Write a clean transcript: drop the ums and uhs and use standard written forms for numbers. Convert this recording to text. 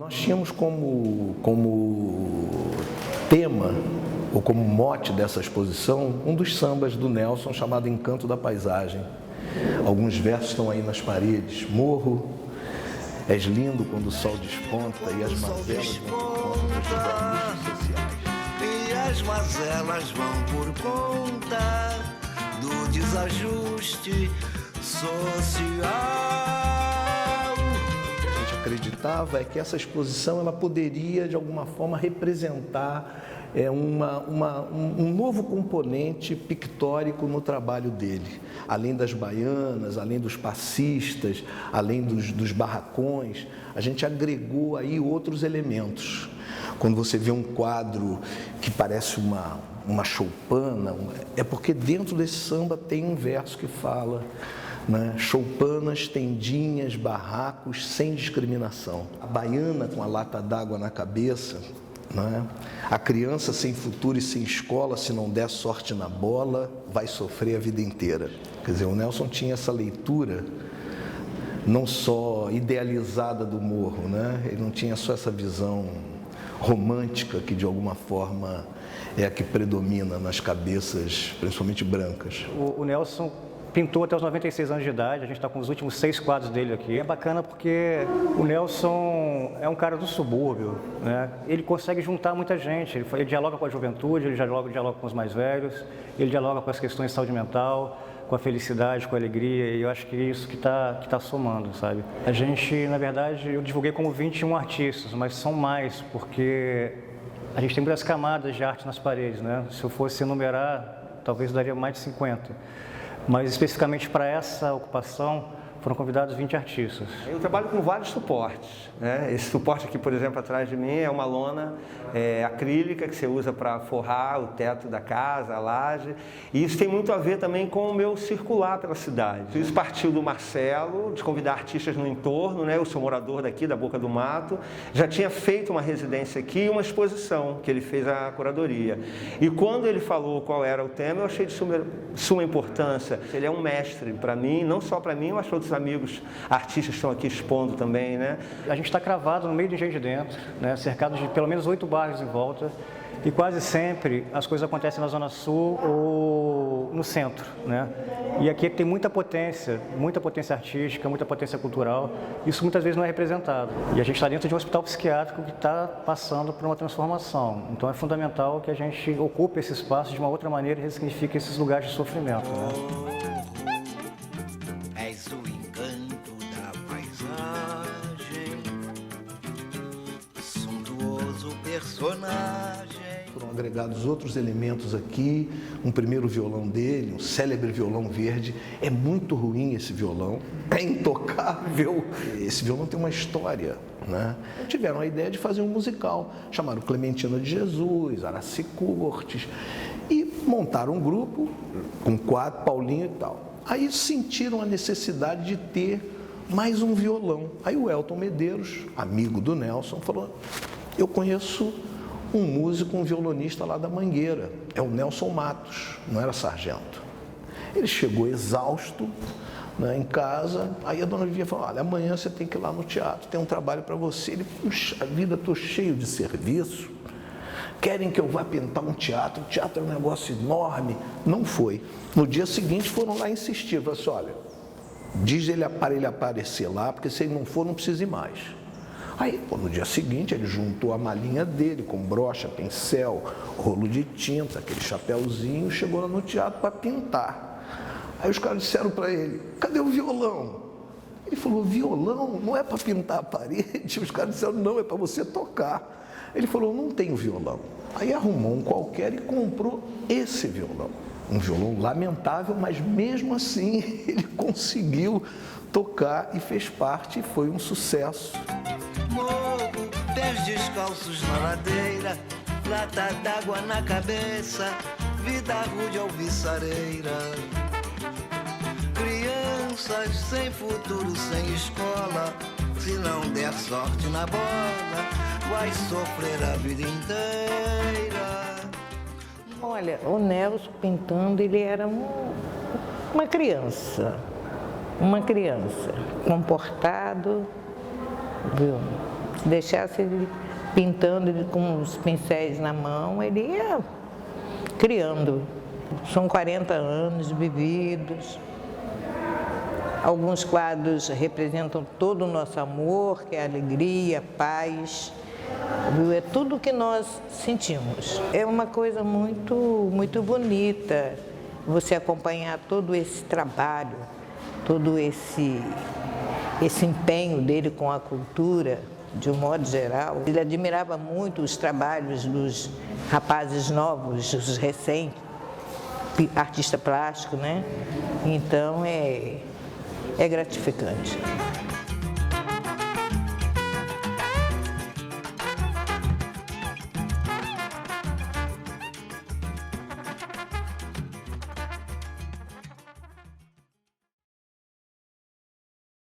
Nós tínhamos como tema, ou como mote dessa exposição, um dos sambas do Nelson chamado Encanto da Paisagem. Alguns versos estão aí nas paredes. Morro, és lindo quando o sol desponta e as mazelas vão por conta dos desajustes sociais. E as mazelas vão por conta do desajuste social. Acreditava é que essa exposição ela poderia de alguma forma representar um novo componente pictórico no trabalho dele, além das baianas, além dos passistas, além dos barracões, a gente agregou aí outros elementos. Quando você vê um quadro que parece uma choupana, é porque dentro desse samba tem um verso que fala, né? Choupanas, tendinhas, barracos, sem discriminação. A baiana com a lata d'água na cabeça, né? A criança sem futuro e sem escola, se não der sorte na bola, vai sofrer a vida inteira. Quer dizer, o Nelson tinha essa leitura não só idealizada do morro, né? Ele não tinha só essa visão romântica que de alguma forma é a que predomina nas cabeças, principalmente brancas. O Nelson pintou até os 96 anos de idade, a gente está com os últimos 6 quadros dele aqui. É bacana porque o Nelson é um cara do subúrbio, né? Ele consegue juntar muita gente, ele dialoga com a juventude, ele dialoga com os mais velhos, ele dialoga com as questões de saúde mental, com a felicidade, com a alegria, e eu acho que é isso que tá somando, sabe? A gente, na verdade, eu divulguei como 21 artistas, mas são mais, porque a gente tem muitas camadas de arte nas paredes, né? Se eu fosse enumerar, talvez daria mais de 50. Mas especificamente para essa ocupação foram convidados 20 artistas. Eu trabalho com vários suportes, né? Esse suporte aqui, por exemplo, atrás de mim é uma lona acrílica que você usa para forrar o teto da casa, a laje. E isso tem muito a ver também com o meu circular pela cidade. Isso partiu do Marcelo, de convidar artistas no entorno, né? Eu sou morador daqui, da Boca do Mato. Já tinha feito uma residência aqui e uma exposição que ele fez a curadoria. E quando ele falou qual era o tema, eu achei de suma importância. Ele é um mestre para mim, não só para mim, mas para outros amigos artistas que estão aqui expondo também, né? A gente está cravado no meio de Engenho de Dentro, né? Cercado de pelo menos 8 bairros em volta, e quase sempre as coisas acontecem na Zona Sul ou no centro, né? E aqui tem muita potência artística, muita potência cultural, isso muitas vezes não é representado. E a gente está dentro de um hospital psiquiátrico que está passando por uma transformação, então é fundamental que a gente ocupe esse espaço de uma outra maneira e ressignifique esses lugares de sofrimento, né? Foram agregados outros elementos aqui, um primeiro violão dele, um célebre violão verde. É muito ruim esse violão, é intocável. Esse violão tem uma história, né? Tiveram a ideia de fazer um musical, chamaram Clementina de Jesus, Araci Cortes, e montaram um grupo com 4, Paulinho e tal. Aí sentiram a necessidade de ter mais um violão. Aí o Elton Medeiros, amigo do Nelson, falou: eu conheço um músico, um violonista lá da Mangueira, é o Nelson Matos, não era sargento. Ele chegou exausto, né, em casa, aí a dona Viviane falou: olha, amanhã você tem que ir lá no teatro, tem um trabalho para você. Ele: puxa vida, estou cheio de serviço, querem que eu vá pintar um teatro, o teatro é um negócio enorme. Não foi. No dia seguinte foram lá insistir, falaram assim: olha, diz ele para ele aparecer lá, porque se ele não for, não precisa ir mais. Aí, no dia seguinte, ele juntou a malinha dele com brocha, pincel, rolo de tinta, aquele chapéuzinho, chegou lá no teatro para pintar. Aí os caras disseram para ele: cadê o violão? Ele falou: violão? Não é para pintar a parede? Os caras disseram: não, é para você tocar. Ele falou: não tenho violão. Aí arrumou um qualquer e comprou esse violão. Um violão lamentável, mas mesmo assim ele conseguiu tocar e fez parte e foi um sucesso. Morro, pés descalços na ladeira, lata d'água na cabeça, vida rude alviçareira. Crianças sem futuro, sem escola, se não der sorte na bola, vai sofrer a vida inteira. Olha, o Nelson pintando, ele era uma criança comportado, viu? Se deixasse ele pintando ele com os pincéis na mão, ele ia criando. São 40 anos vividos. Alguns quadros representam todo o nosso amor, que é alegria, paz. É tudo o que nós sentimos. É uma coisa muito, muito bonita você acompanhar todo esse trabalho, todo esse empenho dele com a cultura, de um modo geral. Ele admirava muito os trabalhos dos rapazes novos, os recentes, artista plástico, né? Então é gratificante.